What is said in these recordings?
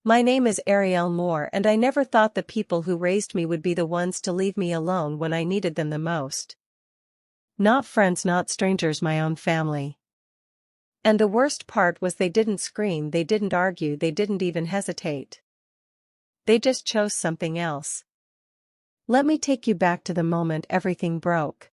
My name is Ariel Moore, and I never thought the people who raised me would be the ones to leave me alone when I needed them the most. Not friends, not strangers, my own family. And the worst part was they didn't scream, they didn't argue, they didn't even hesitate. They just chose something else. Let me take you back to the moment everything broke.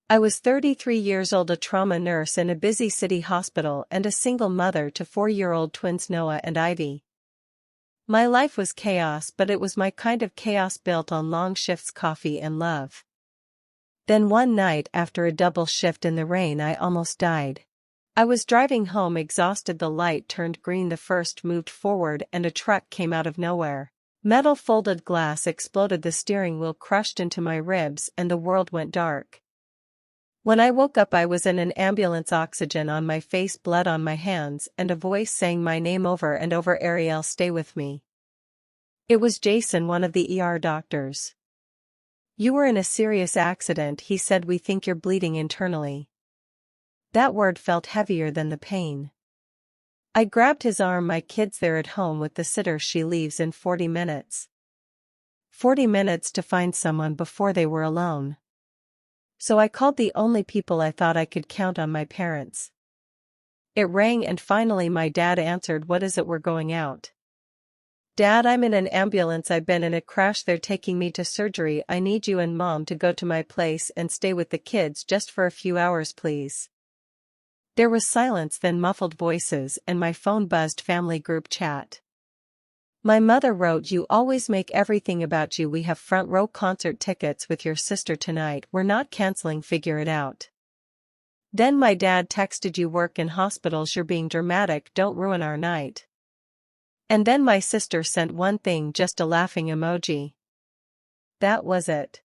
I was 33 years old, a trauma nurse in a busy city hospital and a single mother to 4-year-old twins Noah and Ivy. My life was chaos, but it was my kind of chaos built on long shifts, coffee and love. Then one night after a double shift in the rain, I almost died. I was driving home exhausted. The light turned green, the first moved forward, and a truck came out of nowhere. Metal folded glass exploded, the steering wheel crushed into my ribs, and the world went dark. When I woke up, I was in an ambulance, oxygen on my face, blood on my hands, and a voice saying my name over and over, Ariel, stay with me. It was Jason, one of the ER doctors. You were in a serious accident, he said. We think you're bleeding internally. That word felt heavier than the pain. I grabbed his arm. My kid's there at home with the sitter. She leaves in 40 minutes. 40 minutes to find someone before they were alone. So I called the only people I thought I could count on, my parents. It rang, and finally my dad answered. What is it? We're going out. Dad, I'm in an ambulance. I've been in a crash. They're taking me to surgery. I need you and Mom to go to my place and stay with the kids just for a few hours, please. There was silence, then muffled voices, and my phone buzzed. Family group chat. My mother wrote, you always make everything about you. We have front row concert tickets with your sister tonight. We're not canceling. Figure it out. Then my dad texted, you work in hospitals. You're being dramatic. Don't ruin our night. And then my sister sent one thing, just a laughing emoji. That was it.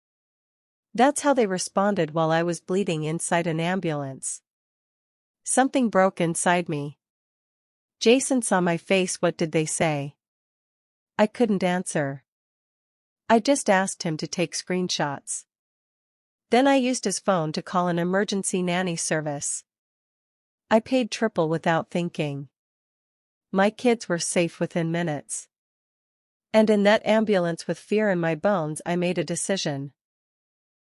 That's how they responded while I was bleeding inside an ambulance. Something broke inside me. Jason saw my face. What did they say? I couldn't answer. I just asked him to take screenshots. Then I used his phone to call an emergency nanny service. I paid triple without thinking. My kids were safe within minutes. And in that ambulance, with fear in my bones, I made a decision.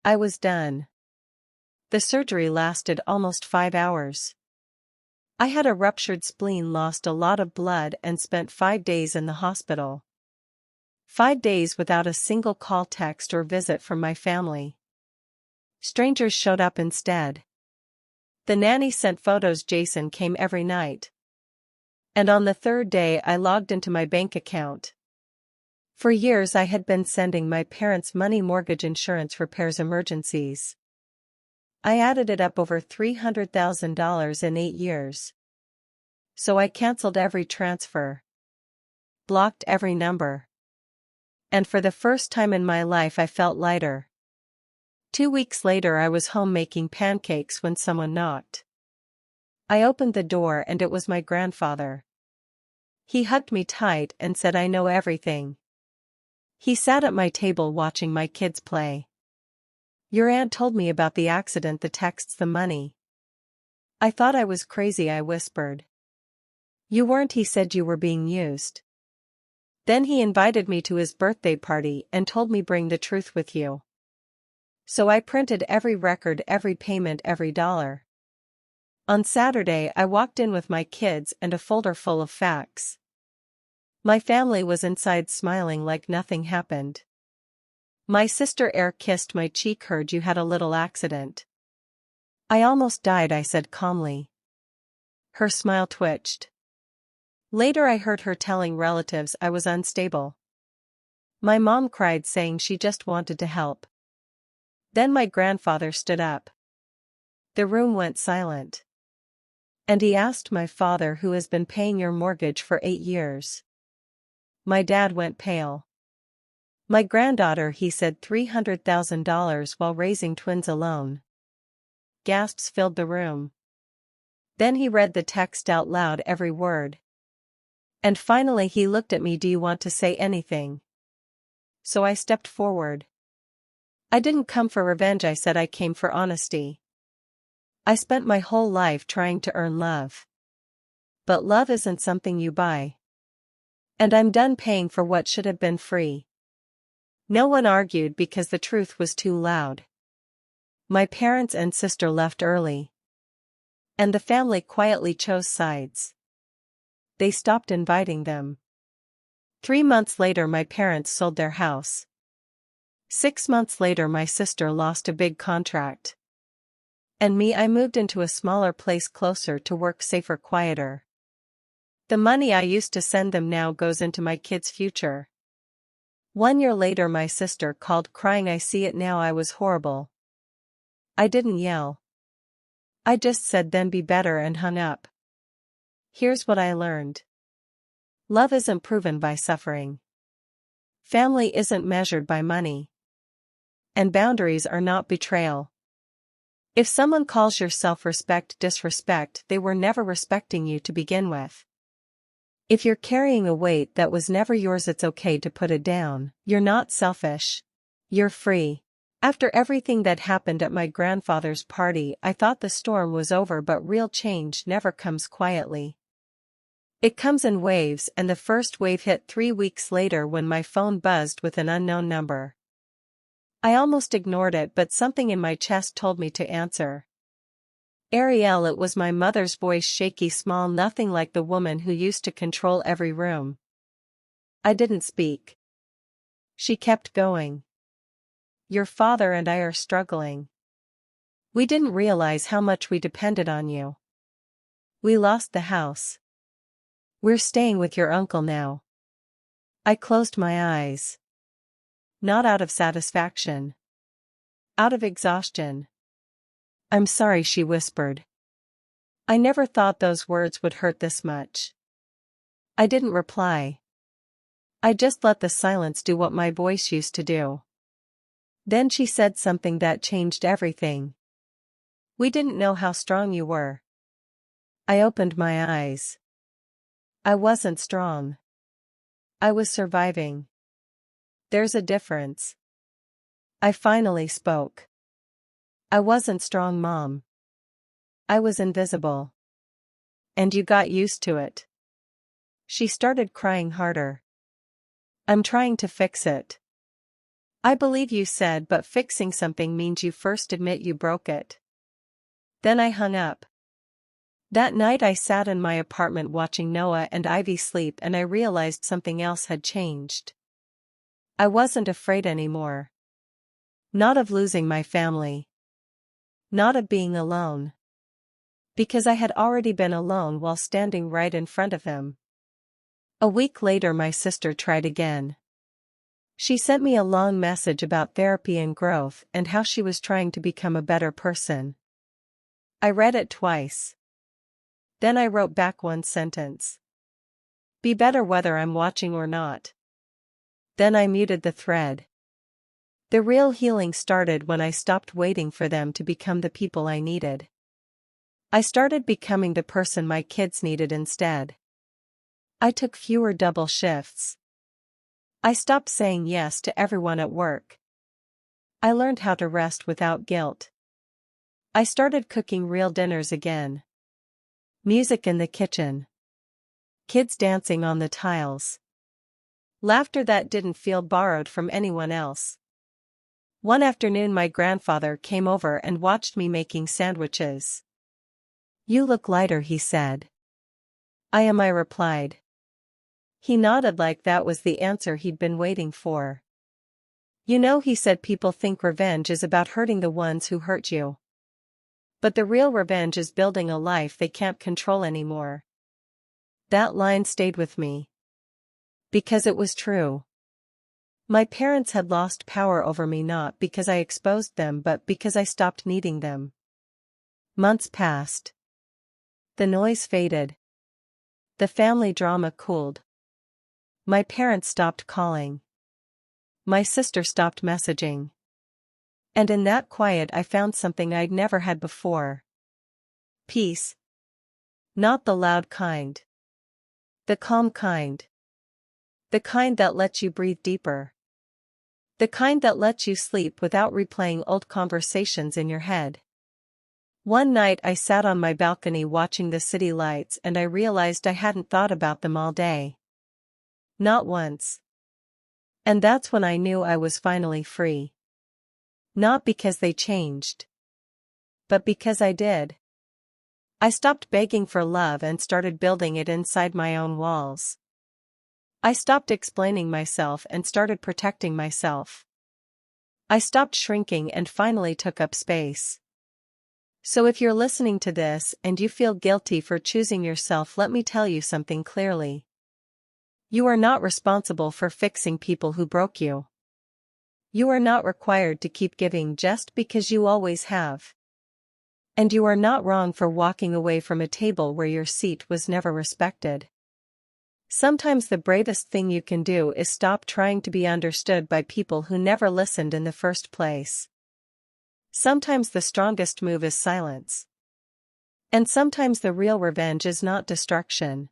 I was done. The surgery lasted almost 5 hours. I had a ruptured spleen, lost a lot of blood, and spent 5 days in the hospital. 5 days without a single call, text, or visit from my family. Strangers showed up instead. The nanny sent photos. Jason came every night. And on the 3rd day, I logged into my bank account. For years I had been sending my parents money, mortgage, insurance, repairs, emergencies. I added it up over $300,000 in 8 years. So I canceled every transfer. Blocked every number. And for the first time in my life I felt lighter. 2 weeks later I was home making pancakes when someone knocked. I opened the door and it was my grandfather. He hugged me tight and said, I know everything. He sat at my table watching my kids play. Your aunt told me about the accident, the texts, the money. I thought I was crazy, I whispered. You weren't, he said, you were being used. Then he invited me to his birthday party and told me, bring the truth with you. So I printed every record, every payment, every dollar. On Saturday I walked in with my kids and a folder full of facts. My family was inside smiling like nothing happened. My sister air kissed my cheek. Heard you had a little accident. I almost died, I said calmly. Her smile twitched. Later I heard her telling relatives I was unstable. My mom cried, saying she just wanted to help. Then my grandfather stood up. The room went silent. And he asked my father, who has been paying your mortgage for 8 years. My dad went pale. My granddaughter, he said, $300,000 while raising twins alone. Gasps filled the room. Then he read the text out loud, every word. And finally he looked at me. Do you want to say anything? So I stepped forward. I didn't come for revenge, I said. I came for honesty. I spent my whole life trying to earn love. But love isn't something you buy. And I'm done paying for what should have been free. No one argued because the truth was too loud. My parents and sister left early. And the family quietly chose sides. They stopped inviting them. 3 months later my parents sold their house. 6 months later my sister lost a big contract. And me, I moved into a smaller place closer to work, safer, quieter. The money I used to send them now goes into my kids' future. 1 year later my sister called crying. I see it now, I was horrible. I didn't yell. I just said then be better and hung up. Here's what I learned. Love isn't proven by suffering. Family isn't measured by money. And boundaries are not betrayal. If someone calls your self-respect disrespect, they were never respecting you to begin with. If you're carrying a weight that was never yours, it's okay to put it down. You're not selfish. You're free. After everything that happened at my grandfather's party, I thought the storm was over, but real change never comes quietly. It comes in waves, and the first wave hit 3 weeks later when my phone buzzed with an unknown number. I almost ignored it, but something in my chest told me to answer. Ariel, it was my mother's voice, shaky, small, nothing like the woman who used to control every room. I didn't speak. She kept going. Your father and I are struggling. We didn't realize how much we depended on you. We lost the house. We're staying with your uncle now. I closed my eyes. Not out of satisfaction. Out of exhaustion. I'm sorry, she whispered. I never thought those words would hurt this much. I didn't reply. I just let the silence do what my voice used to do. Then she said something that changed everything. We didn't know how strong you were. I opened my eyes. I wasn't strong. I was surviving. There's a difference. I finally spoke. I wasn't strong, Mom. I was invisible. And you got used to it. She started crying harder. I'm trying to fix it. I believe you said, but fixing something means you first admit you broke it. Then I hung up. That night I sat in my apartment watching Noah and Ivy sleep, and I realized something else had changed. I wasn't afraid anymore. Not of losing my family. Not of being alone. Because I had already been alone while standing right in front of him. A week later my sister tried again. She sent me a long message about therapy and growth and how she was trying to become a better person. I read it twice. Then I wrote back one sentence. Be better whether I'm watching or not. Then I muted the thread. The real healing started when I stopped waiting for them to become the people I needed. I started becoming the person my kids needed instead. I took fewer double shifts. I stopped saying yes to everyone at work. I learned how to rest without guilt. I started cooking real dinners again. Music in the kitchen. Kids dancing on the tiles. Laughter that didn't feel borrowed from anyone else. One afternoon my grandfather came over and watched me making sandwiches. You look lighter, he said. I am, I replied. He nodded like that was the answer he'd been waiting for. You know, he said, people think revenge is about hurting the ones who hurt you. But the real revenge is building a life they can't control anymore. That line stayed with me. Because it was true. My parents had lost power over me not because I exposed them but because I stopped needing them. Months passed. The noise faded. The family drama cooled. My parents stopped calling. My sister stopped messaging. And in that quiet I found something I'd never had before. Peace. Not the loud kind. The calm kind. The kind that lets you breathe deeper. The kind that lets you sleep without replaying old conversations in your head. One night I sat on my balcony watching the city lights and I realized I hadn't thought about them all day. Not once. And that's when I knew I was finally free. Not because they changed, but because I did. I stopped begging for love and started building it inside my own walls. I stopped explaining myself and started protecting myself. I stopped shrinking and finally took up space. So if you're listening to this and you feel guilty for choosing yourself, let me tell you something clearly. You are not responsible for fixing people who broke you. You are not required to keep giving just because you always have. And you are not wrong for walking away from a table where your seat was never respected. Sometimes the bravest thing you can do is stop trying to be understood by people who never listened in the first place. Sometimes the strongest move is silence. And sometimes the real revenge is not destruction.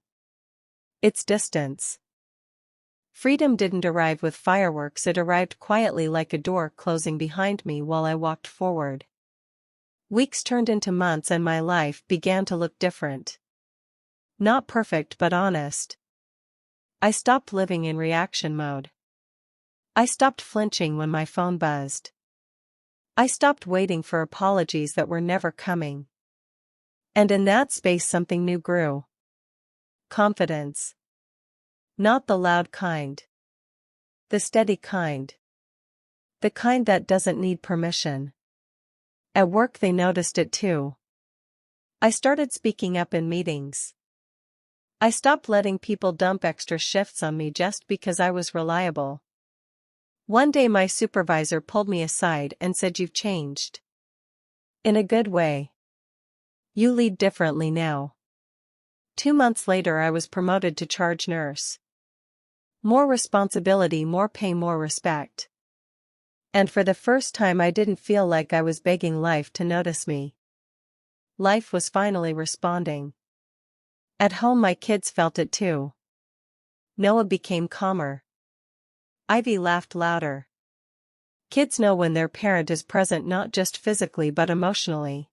It's distance. Freedom didn't arrive with fireworks, it arrived quietly like a door closing behind me while I walked forward. Weeks turned into months and my life began to look different. Not perfect but honest. I stopped living in reaction mode. I stopped flinching when my phone buzzed. I stopped waiting for apologies that were never coming. And in that space something new grew. Confidence. Not the loud kind. The steady kind. The kind that doesn't need permission. At work they noticed it too. I started speaking up in meetings. I stopped letting people dump extra shifts on me just because I was reliable. One day my supervisor pulled me aside and said, "You've changed. In a good way. You lead differently now." 2 months later I was promoted to charge nurse. More responsibility, more pay, more respect. And for the first time I didn't feel like I was begging life to notice me. Life was finally responding. At home my kids felt it too. Noah became calmer. Ivy laughed louder. Kids know when their parent is present, not just physically but emotionally.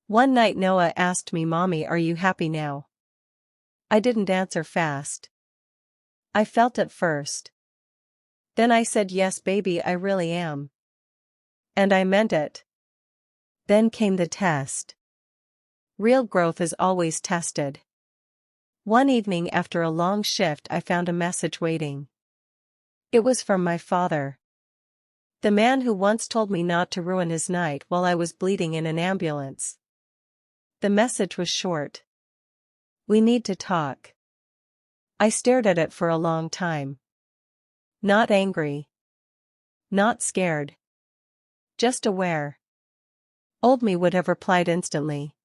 One night Noah asked me, "Mommy, are you happy now?" I didn't answer fast. I felt it first. Then I said, "Yes, baby, I really am." And I meant it. Then came the test. Real growth is always tested. One evening after a long shift I found a message waiting. It was from my father. The man who once told me not to ruin his night while I was bleeding in an ambulance. The message was short. "We need to talk." I stared at it for a long time. Not angry. Not scared. Just aware. Old me would have replied instantly.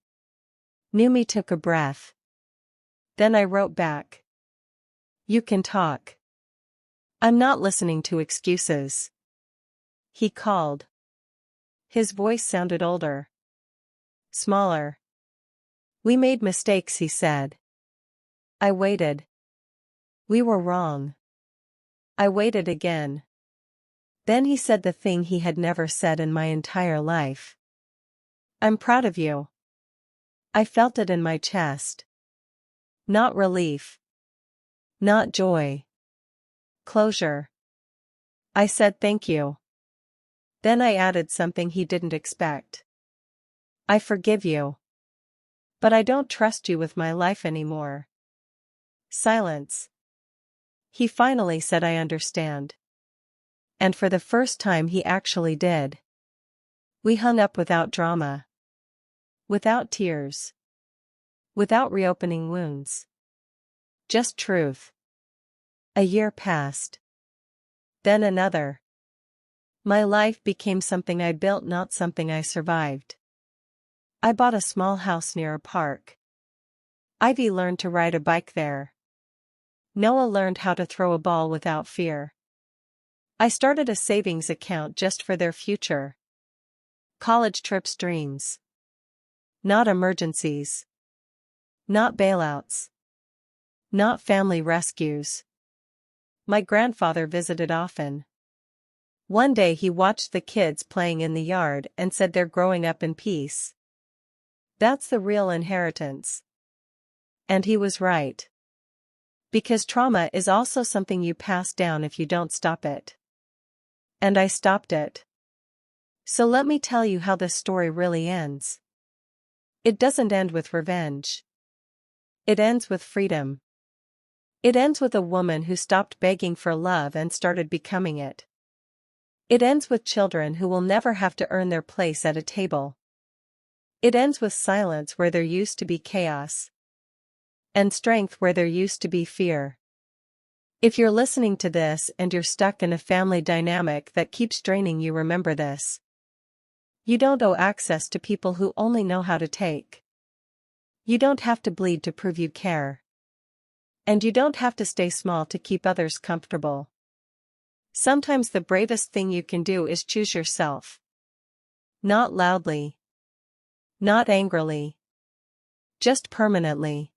New me took a breath. Then I wrote back. "You can talk. I'm not listening to excuses." He called. His voice sounded older. Smaller. "We made mistakes," he said. I waited. "We were wrong." I waited again. Then he said the thing he had never said in my entire life. "I'm proud of you." I felt it in my chest. Not relief. Not joy. Closure. I said thank you. Then I added something he didn't expect. "I forgive you. But I don't trust you with my life anymore." Silence. He finally said, "I understand." And for the first time he actually did. We hung up without drama. Without tears. Without reopening wounds. Just truth. A year passed. Then another. My life became something I built, not something I survived. I bought a small house near a park. Ivy learned to ride a bike there. Noah learned how to throw a ball without fear. I started a savings account just for their future. College trips, dreams. Not emergencies. Not bailouts. Not family rescues. My grandfather visited often. One day he watched the kids playing in the yard and said, "They're growing up in peace. That's the real inheritance." And he was right. Because trauma is also something you pass down if you don't stop it. And I stopped it. So let me tell you how this story really ends. It doesn't end with revenge. It ends with freedom. It ends with a woman who stopped begging for love and started becoming it. It ends with children who will never have to earn their place at a table. It ends with silence where there used to be chaos. And strength where there used to be fear. If you're listening to this and you're stuck in a family dynamic that keeps draining you, remember this. You don't owe access to people who only know how to take. You don't have to bleed to prove you care. And you don't have to stay small to keep others comfortable. Sometimes the bravest thing you can do is choose yourself. Not loudly. Not angrily. Just permanently.